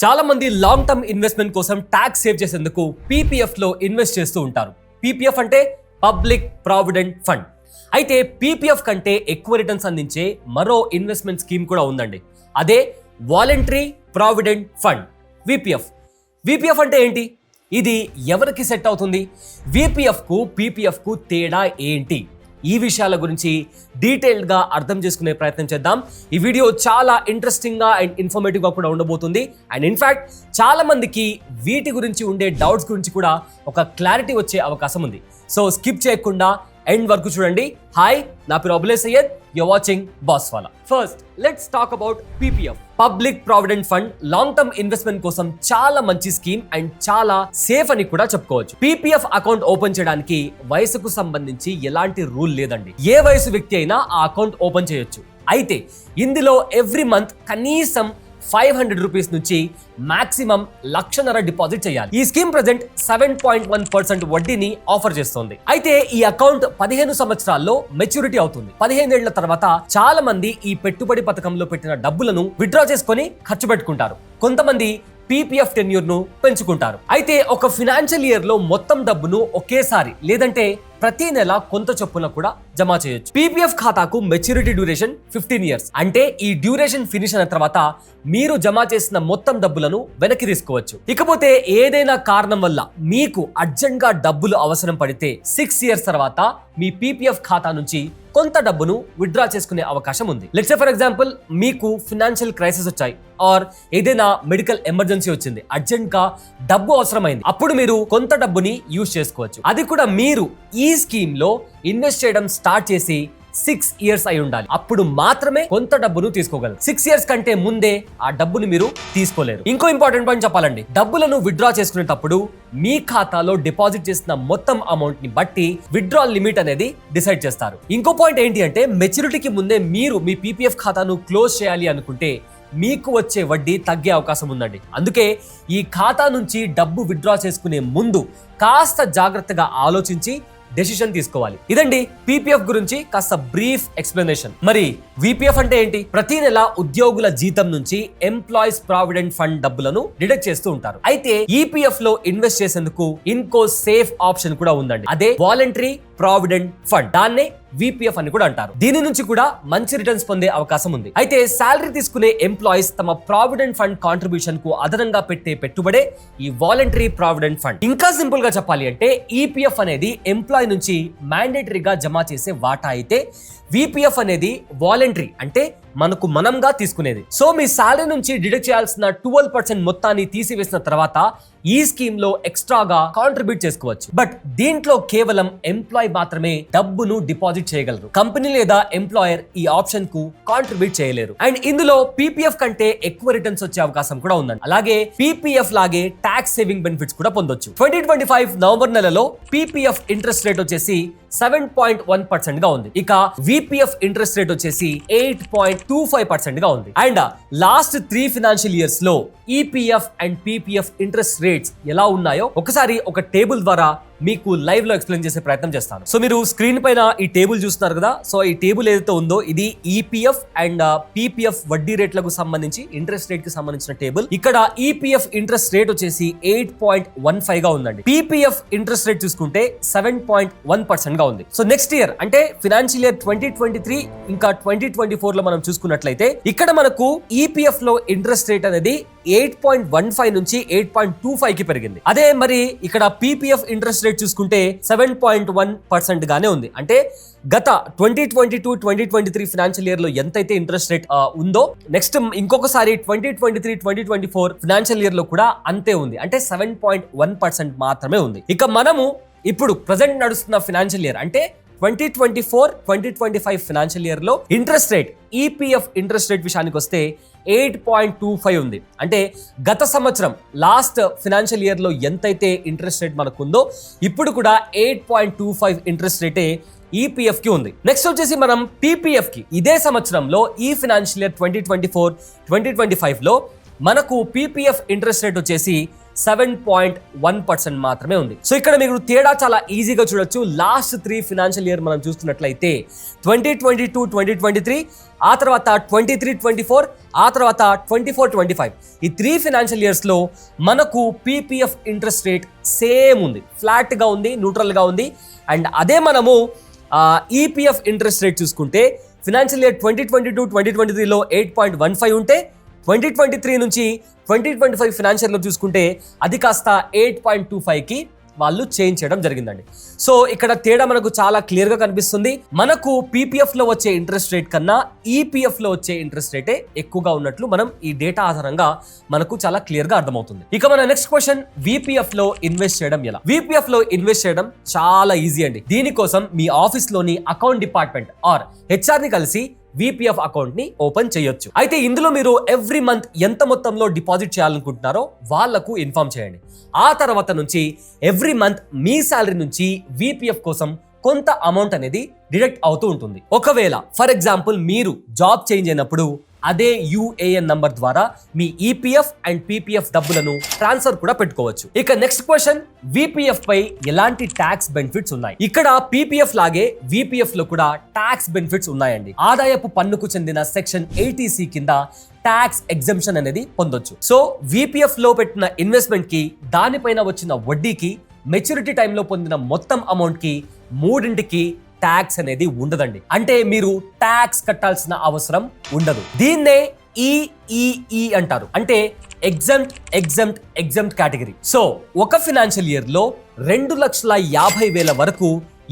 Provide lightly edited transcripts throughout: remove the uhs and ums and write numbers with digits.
చాలా మంది long term investment కోసం ట్యాక్స్ సేవ్ చేసేందుకు పీపీఎఫ్ లో ఇన్వెస్ట్ చేస్తూ ఉంటారు. పీపీఎఫ్ అంటే పబ్లిక్ ప్రావిడెంట్ ఫండ్. అయితే పీపీఎఫ్ కంటే ఎక్కువ రిటర్న్స్ అందించే మరో ఇన్వెస్ట్మెంట్ స్కీమ్ కూడా ఉందండి. అదే voluntary provident fund, VPF. VPF అంటే ఏంటి? ఇది ఎవరికి సెట్ అవుతుంది? విపిఎఫ్ కు పీపీఎఫ్ కు తేడా ఏంటి? ఈ విషయాల గురించి డీటెయిల్డ్గా అర్థం చేసుకునే ప్రయత్నం చేద్దాం. ఈ వీడియో చాలా ఇంట్రెస్టింగ్గా అండ్ ఇన్ఫర్మేటివ్గా కూడా ఉండబోతుంది. అండ్ ఇన్ఫ్యాక్ట్ చాలా మందికి వీటి గురించి ఉండే డౌట్స్ గురించి కూడా ఒక క్లారిటీ వచ్చే అవకాశం ఉంది. సో స్కిప్ చేయకుండా ఎండ్ వరకు చూడండి. హాయ్, నా పేరు Abule Sayyed. You're watching Bosswala. First, let's talk about PPF. Public provident fund long term investment కోసం చాలా మంచి స్కీమ్ అండ్ చాలా సేఫ్ అని కూడా చెప్పుకోవచ్చు. పీపీఎఫ్ అకౌంట్ ఓపెన్ చేయడానికి వయసుకు సంబంధించి ఎలాంటి రూల్ లేదండి. ఏ వయసు వ్యక్తి అయినా ఆ అకౌంట్ ఓపెన్ చేయొచ్చు. అయితే ఇందులో ఎవ్రీ మంత్ కనీసం 500 రూపీస్ నుంచి మాక్సిమం 1,50,000 డిపాజిట్ చేయాలి. ఈ స్కీమ్ ప్రెజెంట్ 7.1% వడ్డీని ఆఫర్ చేస్తోంది. అయితే ఈ అకౌంట్ 15 సంవత్సరాల్లో మెచ్యూరిటీ అవుతుంది. 15 ఏళ్ల తర్వాత చాలా మంది ఈ పెట్టుబడి పథకంలో పెట్టిన డబ్బులను విత్డ్రా చేసుకొని ఖర్చు పెట్టుకుంటారు. కొంతమంది పీపీఎఫ్ టెన్యూర్ ను పెంచుకుంటారు. అయితే ఒక ఫినాన్షియల్ ఇయర్ లో మొత్తం డబ్బును ఒకేసారి లేదంటే ప్రతి నెల కొంత చొప్పున కూడా జమ చేయొచ్చు. పీపీఎఫ్ ఖాతాకు మెచ్యూరిటీ డ్యూరేషన్ 15 ఇయర్స్. అంటే ఈ డ్యూరేషన్ ఫినిష్ అయిన తర్వాత మీరు జమ చేసిన మొత్తం డబ్బులను వెనక్కి తీసుకోవచ్చు. ఇకపోతే ఏదైనా కారణం వల్ల మీకు అర్జెంట్ గా డబ్బులు అవసరం పడితే 6 ఇయర్స్ తర్వాత మీ పీపీఎఫ్ ఖాతా నుంచి కొంత డబ్బును విత్డ్రా చేసుకునే అవకాశం ఉంది. లెట్స్ సే ఫర్ ఎగ్జాంపుల్ మీకు ఫినాన్షియల్ క్రైసిస్ వచ్చాయి ఆర్ ఏదైనా మెడికల్ ఎమర్జెన్సీ వచ్చింది, అర్జెంట్ గా డబ్బు అవసరమైంది. అప్పుడు మీరు కొంత డబ్బుని యూజ్ చేసుకోవచ్చు. అది కూడా మీరు ఈ స్కీమ్ లో ఇన్వెస్ట్ చేయడం స్టార్ట్ చేసి 6 ఇయర్స్ అయి ఉండాలి. అప్పుడు మాత్రమే కొంత డబ్బును తీసుకోగలరు. 6 ఇయర్స్ కంటే ముందే ఆ డబ్బుని మీరు తీసుకోలేరు. ఇంకో ఇంపార్టెంట్ పాయింట్ చెప్పాలండి. డబ్బులను విత్డ్రా చేసుకునేటప్పుడు మీ ఖాతాలో డిపాజిట్ చేసిన మొత్తం అమౌంట్ ని బట్టి విత్డ్రాల్ లిమిట్ అనేది డిసైడ్ చేస్తారు. ఇంకో పాయింట్ ఏంటి అంటే మెచ్యూరిటీకి ముందే మీరు మీ పీపీఎఫ్ ఖాతాను క్లోజ్ చేయాలి అనుకుంటే మీకు వచ్చే వడ్డీ తగ్గే అవకాశం ఉందండి. అందుకే ఈ ఖాతా నుంచి డబ్బు విత్డ్రా చేసుకునే ముందు కాస్త జాగ్రత్తగా ఆలోచించి డెసిషన్ తీసుకోవాలి. ఇదండి పీపీఎఫ్ గురించి కాస్త బ్రీఫ్ ఎక్స్ప్లెనేషన్. మరి విపిఎఫ్ అంటే ఏంటి? ప్రతి నెల ఉద్యోగుల జీతం నుంచి ఎంప్లాయీస్ ప్రావిడెంట్ ఫండ్ డబ్బులను డిడక్ట్ చేస్తూ ఉంటారు. అయితే ఈపీఎఫ్ లో ఇన్వెస్ట్ చేసేందుకు ఇంకో సేఫ్ ఆప్షన్ కూడా ఉందండి. అదే వాలంటరీ ప్రావిడెంట్ ఫండ్. దాన్నే విపిఎఫ్ అని కూడా అంటారు. దీని నుంచి కూడా మంచి రిటర్న్స్ పొందే అవకాశం ఉంది. అయితే శాలరీ తీసుకునే ఎంప్లాయీస్ తమ ప్రావిడెంట్ ఫండ్ కాంట్రిబ్యూషన్ కు అదనంగా పెట్టే పెట్టుబడే ఈ వాలంటరీ ప్రావిడెంట్ ఫండ్. ఇంకా సింపుల్ గా చెప్పాలి అంటే ఈపీఎఫ్ అనేది ఎంప్లాయీ నుంచి మ్యాండేటరీగా జమ చేసే వాటా అయితే విపిఎఫ్ అనేది వాలంటరీ అంటే మనకు మనంగా తీసుకునేది. సో మీ శాలరీ నుంచి డిడక్ట్ చేయాల్సిన 12% మొత్తాన్ని తీసివేసిన తర్వాత ఈ స్కీమ్ లో ఎక్స్ట్రాగా కాంట్రిబ్యూట్ చేసుకోవచ్చు. బట్ దీంట్లో కేవలం ఎంప్లాయీ మాత్రమే డబ్బును డిపాజిట్ చేయగలరు. కంపెనీ లేదా ఎంప్లాయర్ ఈ ఆప్షన్ కు కాంట్రిబ్యూట్ చేయలేరు. అండ్ ఇందులో పీపీఎఫ్ కంటే ఎక్కువ రిటర్న్స్ వచ్చే అవకాశం కూడా ఉందండి. అలాగే పీపీఎఫ్ లాగే ట్యాక్స్ సేవింగ్ బెనిఫిట్స్ కూడా పొందొచ్చు. 2025 నవంబర్ నెలలో పీపీఎఫ్ ఇంట్రెస్ట్ రేట్ వచ్చేసి 7.1% గా ఉంది. ఇక విపిఎఫ్ ఇంట్రెస్ట్ రేట్ వచ్చేసి 8.25% గా ఉంది. అండ్ లాస్ట్ 3 ఫినాన్షియల్ ఇయర్స్ లో EPF and PPF interest rates ఎలా ఉన్నాయో ఒకసారి ఒక టేబుల్ ద్వారా మీకు లైవ్ లో ఎక్స్ప్లెయిన్ చేసే ప్రయత్నం చేస్తాను. సో మీరు స్క్రీన్ పైన ఈ టేబుల్ చూస్తున్నారు కదా. సో ఈ టేబుల్ ఏదైతే ఉందో ఇది ఈపీఎఫ్ అండ్ పీపీఎఫ్ వడ్డీ రేట్లకు సంబంధించి ఇంట్రెస్ట్ రేట్ కి సంబంధించిన టేబుల్. ఇక్కడ ఈపీఎఫ్ ఇంట్రెస్ట్ రేట్ వచ్చేసి 8.15 గా ఉందండి. పీపీఎఫ్ ఇంట్రెస్ట్ రేట్ చూసుకుంటే 7.1% గా ఉంది. సో నెక్స్ట్ ఇయర్ అంటే ఫినాన్షియల్ ఇయర్ 2023 ఇంకా 2024 లో మనం చూసుకున్నట్లయితే ఇక్కడ మనకు ఈపీఎఫ్ లో ఇంట్రెస్ట్ రేట్ అనేది 8.15 నుంచి 8.25 కి పెరిగింది. అదే మరి ఇక్కడ పీపీఎఫ్ ఇంట్రెస్ట్ రేట్ చూసుకుంటే 7.1% గానే ఉంది. అంటే గత 2022-2023 ఫినాన్షియల్ ఇయర్ లో ఎంతైతే ఇంట్రెస్ట్ రేట్ ఉందో నెక్స్ట్ ఇంకొకసారి 2023-2024 ఫినాన్షియల్ ఇయర్ లో కూడా అంతే ఉంది. అంటే 7.1% మాత్రమే ఉంది. ఇక మనము ఇప్పుడు ప్రజెంట్ నడుస్తున్న ఫినాన్షియల్ ఇయర్ అంటే 2024-2025 ఫినాన్షియల్ ఇయర్ లో interest rate EPF interest rate విషయానికి వస్తే 8.25 ఉంది. అంటే గత సంవత్సరం లాస్ట్ ఫినాన్షియల్ ఇయర్ లో ఎంతైతే ఇంట్రెస్ట్ రేట్ మనకు ఉందో ఇప్పుడు కూడా 8.25 ఇంట్రెస్ట్ రేటే ఈపీఎఫ్ కి ఉంది. నెక్స్ట్ వచ్చేసి మనం పీపీఎఫ్ కి ఇదే సంవత్సరంలో ఈ ఫినాన్షియల్ ఇయర్ 2024-2025 లో మనకు పీపీఎఫ్ ఇంట్రెస్ట్ రేట్ వచ్చేసి 7.1% మాత్రమే ఉంది. సో ఇక్కడ మీరు తేడా చాలా ఈజీగా చూడొచ్చు. లాస్ట్ 3 ఫినాన్షియల్ ఇయర్ మనం చూస్తున్నట్లయితే 2022-2023, ఆ తర్వాత 23-24, ఆ తర్వాత 24-25, ఈ 3 ఫినాన్షియల్ ఇయర్స్లో మనకు పీపీఎఫ్ ఇంట్రెస్ట్ రేట్ సేమ్ ఉంది, ఫ్లాట్గా ఉంది, న్యూట్రల్గా ఉంది. అండ్ అదే మనము ఈపీఎఫ్ ఇంట్రెస్ట్ రేట్ చూసుకుంటే ఫినాన్షియల్ ఇయర్ 2022-2023లో 8.15 ఉంటే 2023 నుంచి 2025 ఫినాన్షియల్ ఇయర్ చూసుకుంటే అది కాస్త 8.25కి వాళ్ళు చేంజ్ చేయడం జరిగిందండి. సో ఇక్కడ తేడా మనకు చాలా క్లియర్గా కనిపిస్తుంది. మనకు పీపీఎఫ్ లో వచ్చే ఇంట్రెస్ట్ రేట్ కన్నా ఈపీఎఫ్ లో వచ్చే ఇంట్రెస్ట్ రేటే ఎక్కువగా ఉన్నట్లు మనం ఈ డేటా ఆధారంగా మనకు చాలా క్లియర్ గా అర్థమవుతుంది. ఇక మన నెక్స్ట్ క్వశ్చన్, విపిఎఫ్ లో ఇన్వెస్ట్ చేయడం ఎలా? విపిఎఫ్ లో ఇన్వెస్ట్ చేయడం చాలా ఈజీ అండి. దీనికోసం మీ ఆఫీస్ లోని అకౌంట్ డిపార్ట్మెంట్ ఆర్ హెచ్ఆర్ ని కలిసి విపిఎఫ్ అకౌంట్ ని ఓపెన్ చేయొచ్చు. అయితే ఇందులో మీరు ఎవ్రీ మంత్ ఎంత మొత్తంలో డిపాజిట్ చేయాలనుకుంటున్నారో వాళ్లకు ఇన్ఫార్మ్ చేయండి. ఆ తర్వాత నుంచి ఎవ్రీ మంత్ మీ శాలరీ నుంచి విపిఎఫ్ కోసం కొంత అమౌంట్ అనేది డిడక్ట్ అవుతూ ఉంటుంది. ఒకవేళ ఫర్ ఎగ్జాంపుల్ మీరు జాబ్ చేంజ్ అయినప్పుడు అదే యుఏఎన్ నంబర్ ద్వారా మీ ఈపీఎఫ్ అండ్ పీపీఎఫ్ డబ్బులను ట్రాన్స్ఫర్ కూడా పెట్టుకోవచ్చు. ఇక నెక్స్ట్ క్వశ్చన్, విపిఎఫ్ పై ఎలాంటి ట్యాక్స్ బెనిఫిట్స్ ఉన్నాయి? ఇక్కడ పీపీఎఫ్ లాగే విపిఎఫ్ లో కూడా ట్యాక్స్ బెనిఫిట్స్ ఉన్నాయండి. ఆదాయపు పన్నుకు చెందిన సెక్షన్ 80C కింద ట్యాక్స్ ఎగ్జంప్షన్ అనేది పొందొచ్చు. సో విపిఎఫ్ లో పెట్టిన ఇన్వెస్ట్మెంట్ కి, దానిపైన వచ్చిన వడ్డీకి, మెచ్యూరిటీ టైంలో పొందిన మొత్తం అమౌంట్ కి, మూడింటికి ట్యాక్స్ అనేది ఉండదండి. అంటే మీరు ట్యాక్స్ కట్టాల్సిన అవసరం ఉండదు. దీన్నే ఈఈఈ అంటారు, అంటే ఎగ్జంప్ట్ కేటగిరీ. సో ఒక ఫినాన్షియల్ ఇయర్ లో 2,50,000 వరకు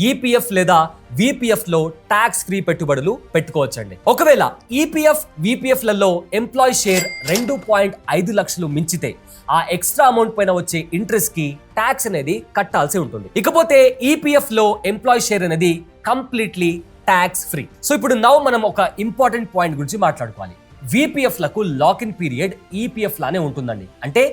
ఈపీఎఫ్ లేదా విపిఎఫ్ లో ట్యాక్స్ ఫ్రీ పెట్టుబడులు పెట్టుకోవచ్చండి. ఒకవేళ ఈపీఎఫ్ విపిఎఫ్ లలో ఎంప్లాయీ షేర్ 2.5 లక్షలు మించితే ఆ ఎక్స్ట్రా అమౌంట్ పైన వచ్చే ఇంట్రెస్ట్ కి ట్యాక్స్ అనేది కట్టాల్సి ఉంటుంది. ఇకపోతే ఈపీఎఫ్ లో ఎంప్లాయీ షేర్ అనేది కంప్లీట్లీ ట్యాక్స్ ఫ్రీ. సో ఇప్పుడు మనం ఒక ఇంపార్టెంట్ పాయింట్ గురించి మాట్లాడుకోవాలి. విపిఎఫ్ లకు లాక్ ఇన్ పీరియడ్ ఈపీఎఫ్ లానే ఉంటుందండి. అంటే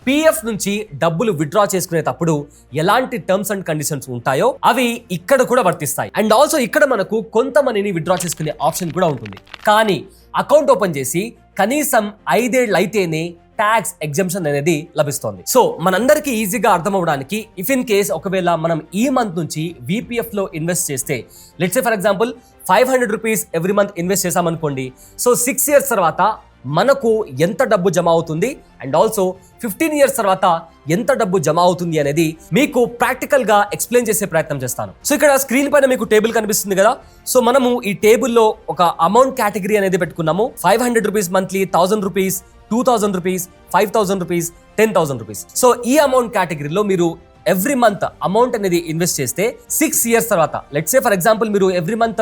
పిఎఫ్ నుంచి డబ్బులు విత్డ్రా చేసుకునేటప్పుడు ఎలాంటి టర్మ్స్ అండ్ కండిషన్స్ ఉంటాయో అవి ఇక్కడ కూడా వర్తిస్తాయి. అండ్ ఆల్సో ఇక్కడ మనకు కొంత మనీని విత్డ్రా చేసుకునే ఆప్షన్ కూడా ఉంటుంది. కానీ అకౌంట్ ఓపెన్ చేసి కనీసం 5 ఏళ్ళు అయితేనే ట్యాక్స్ ఎగ్జంప్షన్ అనేది లభిస్తుంది. సో మనందరికీ ఈజీగా అర్థం అవడానికి, ఇఫ్ ఇన్ కేస్ ఒకవేళ మనం ఈ మంత్ నుంచి విపిఎఫ్ లో ఇన్వెస్ట్ చేస్తే, let's say for example 500 rupees every month invest చేసామనుకోండి. సో 6 ఇయర్స్ తర్వాత మనకు ఎంత డబ్బు జమ అవుతుంది అండ్ ఆల్సో 15 ఇయర్స్ తర్వాత ఎంత డబ్బు జమ అవుతుంది అనేది మీకు ప్రాక్టికల్ గా ఎక్స్ప్లెయిన్ చేసే ప్రయత్నం చేస్తాను. సో ఇక్కడ స్క్రీన్ పైన మీకు టేబుల్ కనిపిస్తుంది కదా. సో మనము ఈ టేబుల్లో ఒక అమౌంట్ కేటగిరీ అనేది పెట్టుకున్నాము. 500 rupees monthly, 1000 rupees, 2000 rupees, 5000 rupees, 10,000 rupees. So ఈ అమౌంట్ కేటగిరీలో మీరు ఎవ్రీ మంత్ అమౌంట్ అనేది ఇన్వెస్ట్ చేస్తే 6 ఇయర్స్ తర్వాత, లెట్స్ సే ఫర్ ఎగ్జాంపుల్ మీరు ఎవ్రీ మంత్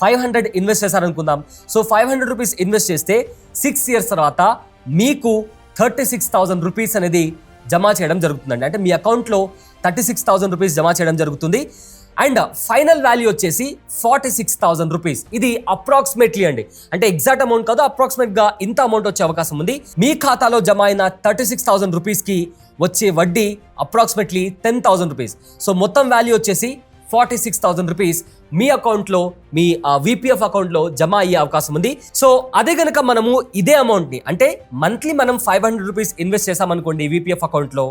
500 ఇన్వెస్ట్ చేశారనుకుందాం. సో 500 రూపీస్ ఇన్వెస్ట్ చేస్తే 6 ఇయర్స్ తర్వాత మీకు 36,000 రూపీస్ అనేది జమ చేయడం జరుగుతుందండి. అంటే మీ అకౌంట్లో 36,000 రూపీస్ జమ చేయడం జరుగుతుంది. అండ్ ఫైనల్ వాల్యూ వచ్చేసి 46,000 రూపీస్. ఇది అప్రాక్సిమేట్లీ అండి, అంటే ఎగ్జాక్ట్ అమౌంట్ కాదు, అప్రాక్సిమేట్ గా ఇంత అమౌంట్ వచ్చే అవకాశం ఉంది. మీ ఖాతాలో జమ అయిన 36,000 రూపీస్ కి వచ్చే వడ్డీ అప్రాక్సిమేట్లీ 10,000 రూపీస్. సో మొత్తం వాల్యూ వచ్చేసి 46,000 రూపీస్ మీ అకౌంట్లో, మీ విపిఎఫ్ అకౌంట్లో జమ అయ్యే అవకాశం ఉంది. సో అదే గనక మనము ఇదే అమౌంట్ ని, అంటే మంత్లీ మనం 500 రూపీస్ ఇన్వెస్ట్ చేసామనుకోండి విపిఎఫ్ అకౌంట్లో,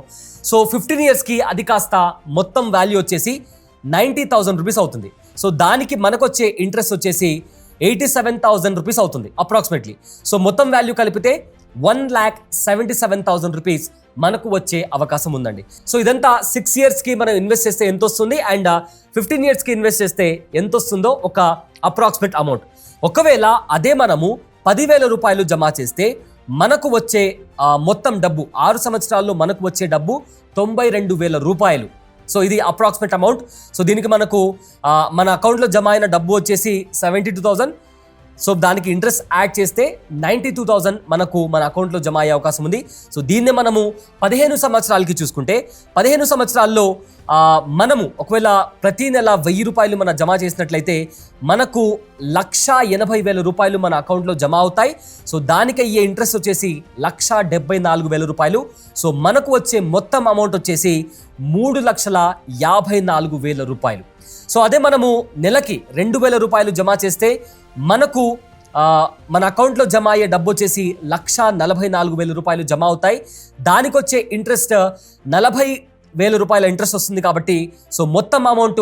సో 15 ఇయర్స్ కి అది కాస్త మొత్తం వాల్యూ వచ్చేసి 90,000 రూపీస్ అవుతుంది. సో దానికి మనకు వచ్చే ఇంట్రెస్ట్ వచ్చేసి 87,000 రూపీస్ అవుతుంది అప్రాక్సిమేట్లీ. సో మొత్తం వాల్యూ కలిపితే 1,77,000 రూపీస్ మనకు వచ్చే అవకాశం ఉందండి. సో ఇదంతా 6 ఇయర్స్ కి మనం ఇన్వెస్ట్ చేస్తే ఎంత వస్తుంది అండ్ 15 ఇయర్స్ కి ఇన్వెస్ట్ చేస్తే ఎంత వస్తుందో ఒక అప్రాక్సిమేట్ అమౌంట్. ఒకవేళ అదే మనము 10,000 రూపాయలు జమ చేస్తే మనకు వచ్చే మొత్తం డబ్బు 6 సంవత్సరాల్లో మనకు వచ్చే డబ్బు 92,000 రూపాయలు. సో ఇది అప్రాక్సిమేట్ అమౌంట్. సో దీనికి మనకు మన అకౌంట్లో జమ అయిన డబ్బు వచ్చేసి 72,000. సో దానికి ఇంట్రెస్ట్ యాడ్ చేస్తే 92,000 మనకు మన అకౌంట్లో జమ అయ్యే అవకాశం ఉంది. సో దీన్నే మనము 15 సంవత్సరాలకి చూసుకుంటే, 15 సంవత్సరాల్లో మనము ఒకవేళ ప్రతి నెల 1,000 రూపాయలు మన జమ చేసినట్లయితే మనకు 1,80,000 రూపాయలు మన అకౌంట్లో జమ అవుతాయి. సో దానికి అయ్యే ఇంట్రెస్ట్ వచ్చేసి 1,74,000 రూపాయలు. సో మనకు వచ్చే మొత్తం అమౌంట్ వచ్చేసి 3,54,000 రూపాయలు. సో అదే మనము నెలకి 2,000 రూపాయలు జమ చేస్తే మనకు మన అకౌంట్లో జమ అయ్యే డబ్బు వచ్చేసి 1,44,000 రూపాయలు జమ అవుతాయి. దానికి వచ్చే ఇంట్రెస్ట్ 40,000 రూపాయల ఇంట్రెస్ట్ వస్తుంది కాబట్టి సో మొత్తం అమౌంట్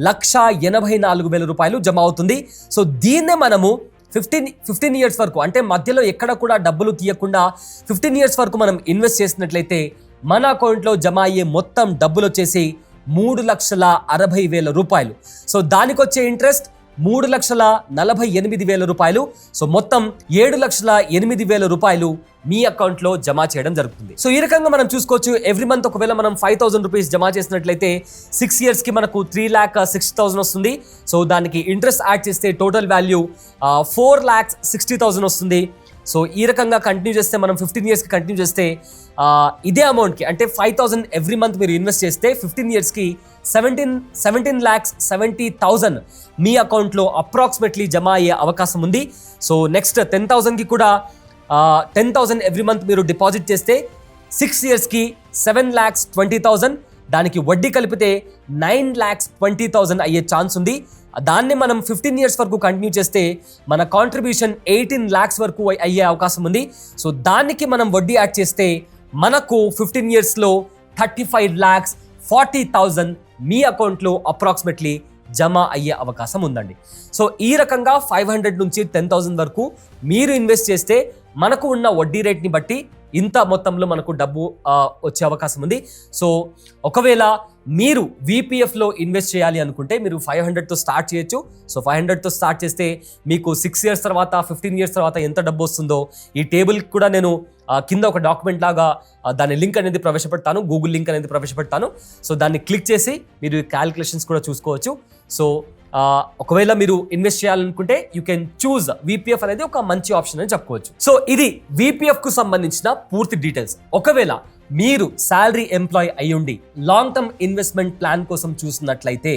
1,84,000 రూపాయలు జమ అవుతుంది. సో దీన్నే మనము 15 ఇయర్స్ వరకు, అంటే మధ్యలో ఎక్కడ కూడా డబ్బులు తీయకుండా 15 ఇయర్స్ వరకు మనం ఇన్వెస్ట్ చేసినట్లయితే మన అకౌంట్లో జమ అయ్యే మొత్తం డబ్బులు వచ్చేసి 3,60,000 రూపాయలు. సో దానికి వచ్చే ఇంట్రెస్ట్ 3,48,000 రూపాయలు. సో మొత్తం 7,08,000 రూపాయలు మీ అకౌంట్లో జమ చేయడం జరుగుతుంది. సో ఈ రకంగా మనం చూసుకోవచ్చు. ఎవ్రీ మంత్ ఒకవేళ మనం 5,000 రూపీస్ జమ చేసినట్లయితే 6 ఇయర్స్కి మనకు 3,60,000 వస్తుంది. సో దానికి ఇంట్రెస్ట్ యాడ్ చేస్తే టోటల్ వాల్యూ 4,60,000 వస్తుంది. సో ఈ రకంగా కంటిన్యూ చేస్తే మనం 15 ఇయర్స్కి కంటిన్యూ చేస్తే ఇదే అమౌంట్కి, అంటే 5,000 ఎవ్రీ మంత్ మీరు ఇన్వెస్ట్ చేస్తే 15 ఇయర్స్కి 17,70,000 మీ అకౌంట్లో అప్రాక్సిమేట్లీ జమ అయ్యే అవకాశం ఉంది. సో నెక్స్ట్ 10,000కి కూడా 10,000 ఎవ్రీ మంత్ మీరు డిపాజిట్ చేస్తే 6 ఇయర్స్కి 7,20,000, దానికి వడ్డీ కలిపితే 9,20,000 అయ్యే ఛాన్స్ ఉంది. దాన్ని మనం 15 ఇయర్స్ వరకు కంటిన్యూ చేస్తే మన కాంట్రిబ్యూషన్ 18 lakhs వరకు అయ్యే అవకాశం ఉంది. సో దానికి మనం వడ్డీ యాడ్ చేస్తే మనకు 15 ఇయర్స్లో 35,40,000 మీ అకౌంట్లో అప్రాక్సిమేట్లీ జమ అయ్యే అవకాశం ఉందండి. సో ఈ రకంగా 500 నుంచి 10,000 వరకు మీరు ఇన్వెస్ట్ చేస్తే మనకు ఉన్న వడ్డీ రేట్ని బట్టి ఇంత మొత్తంలో మనకు డబ్బు వచ్చే అవకాశం ఉంది. సో ఒకవేళ మీరు VPFలో ఇన్వెస్ట్ చేయాలి అనుకుంటే మీరు 500తో స్టార్ట్ చేయొచ్చు. సో 500తో స్టార్ట్ చేస్తే మీకు 6 ఇయర్స్ తర్వాత 15 ఇయర్స్ తర్వాత ఎంత డబ్బు వస్తుందో ఈ టేబుల్ కూడా నేను కింద ఒక డాక్యుమెంట్ లాగా దాని లింక్ అనేది ప్రవేశపెడతాను, గూగుల్ లింక్ అనేది ప్రవేశపెడతాను. సో దాన్ని క్లిక్ చేసి మీరు క్యాలిక్యులేషన్స్ కూడా చూసుకోవచ్చు. సో ఒకవేళ మీరు ఇన్వెస్ట్ చేయాలనుకుంటే యూ కెన్ చూజ్ VPF అనేది ఒక మంచి ఆప్షన్ అని చెప్పుకోవచ్చు. సో ఇది VPFకు సంబంధించిన పూర్తి డీటెయిల్స్. ఒకవేళ మీరు శాలరీ ఎంప్లాయ్ అయ్యుండి లాంగ్ టర్మ్ ఇన్వెస్ట్మెంట్ ప్లాన్ కోసం చూస్తున్నట్లయితే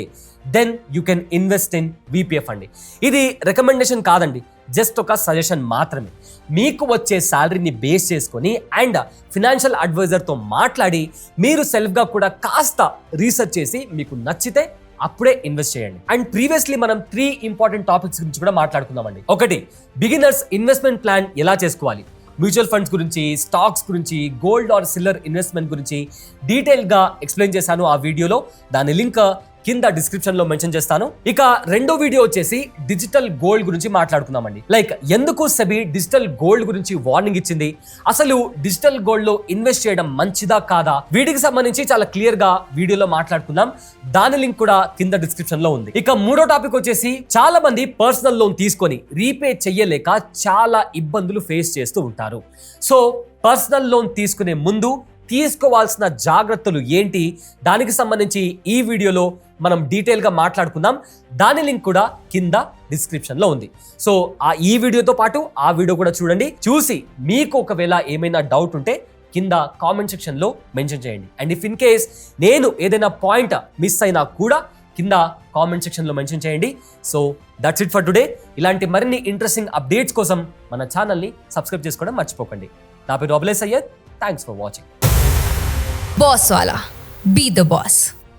then you can invest in VPF అండి. ఇది రికమెండేషన్ కాదండి, జస్ట్ ఒక సజెషన్ మాత్రమే. మీకు వచ్చే శాలరీని బేస్ చేసుకొని అండ్ ఫినాన్షియల్ అడ్వైజర్తో మాట్లాడి మీరు సెల్ఫ్గా కూడా కాస్త రీసెర్చ్ చేసి మీకు నచ్చితే అప్పుడే ఇన్వెస్ట్ చేయండి. అండ్ ప్రీవియస్లీ మనం 3 ఇంపార్టెంట్ టాపిక్స్ గురించి కూడా మాట్లాడుకుందామండి. ఒకటి, బిగినర్స్ ఇన్వెస్ట్మెంట్ ప్లాన్ ఎలా చేసుకోవాలి, మ్యూచువల్ ఫండ్స్ గురించి, స్టాక్స్ గురించి, గోల్డ్ ఆర్ సిల్వర్ ఇన్వెస్ట్మెంట్ గురించి డీటెయిల్గా ఎక్స్ప్లెయిన్ చేశాను ఆ వీడియోలో. దాని లింక్ కింద డిస్క్రిప్షన్ లో మెన్షన్ చేస్తాను. ఇక రెండో వీడియో వచ్చేసి డిజిటల్ గోల్డ్ గురించి మాట్లాడుకుందామండి. లైక్ ఎందుకు సెబీ డిజిటల్ గోల్డ్ గురించి వార్నింగ్ ఇచ్చింది, అసలు డిజిటల్ గోల్డ్ లో ఇన్వెస్ట్ చేయడం మంచిదా కాదా, వీటికి సంబంధించి చాలా క్లియర్ గా వీడియోలో మాట్లాడుకుందాం. దాని లింక్ కూడా కింద డిస్క్రిప్షన్ లో ఉంది. ఇక మూడో టాపిక్ వచ్చేసి చాలా మంది పర్సనల్ లోన్ తీసుకొని రీపే చెయ్యలేక చాలా ఇబ్బందులు ఫేస్ చేస్తూ ఉంటారు. సో పర్సనల్ లోన్ తీసుకునే ముందు తీసుకోవాల్సిన జాగ్రత్తలు ఏంటి, దానికి సంబంధించి ఈ వీడియోలో మనం డీటెయిల్గా మాట్లాడుకుందాం. దాని లింక్ కూడా కింద డిస్క్రిప్షన్లో ఉంది. సో ఈ వీడియోతో పాటు ఆ వీడియో కూడా చూడండి. చూసి మీకు ఒకవేళ ఏమైనా డౌట్ ఉంటే కింద కామెంట్ సెక్షన్లో మెన్షన్ చేయండి. అండ్ ఇఫ్ ఇన్ కేస్ నేను ఏదైనా పాయింట్ మిస్ అయినా కూడా కింద కామెంట్ సెక్షన్లో మెన్షన్ చేయండి. So that's it for today. ఇలాంటి మరిన్ని ఇంట్రెస్టింగ్ అప్డేట్స్ కోసం మన ఛానల్ని సబ్స్క్రైబ్ చేసుకోవడం మర్చిపోకండి. నా పేరు Abhilesh Iyer. Thanks for watching. Boss Wala. Be the boss.